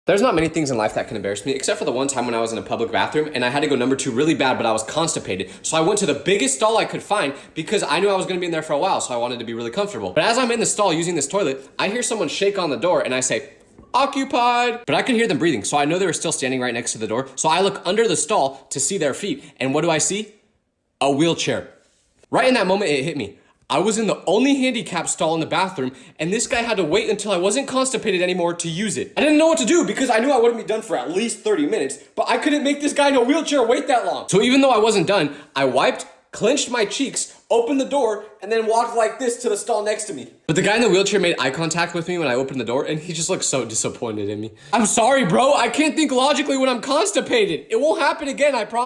There's not many things in life that can embarrass me, except for the one time when I was in a public bathroom and I had to go number 2 really bad, but I was constipated. So I went to the biggest stall I could find because I knew I was gonna be in there for a while, so I wanted to be really comfortable. But as I'm in the stall using this toilet, I hear someone shake on the door and I say, occupied. But I could hear them breathing, so I know they were still standing right next to the door. So I look under the stall to see their feet, and what do I see? A wheelchair. Right in that moment, it hit me. I was in the only handicap stall in the bathroom, and this guy had to wait until I wasn't constipated anymore to use it. I didn't know what to do because I knew I wouldn't be done for at least 30 minutes, but I couldn't make this guy in a wheelchair wait that long. So even though I wasn't done, I wiped, clenched my cheeks, opened the door, and then walked like this to the stall next to me. But the guy in the wheelchair made eye contact with me when I opened the door, and he just looked so disappointed in me. I'm sorry, bro. I can't think logically when I'm constipated. It won't happen again, I promise.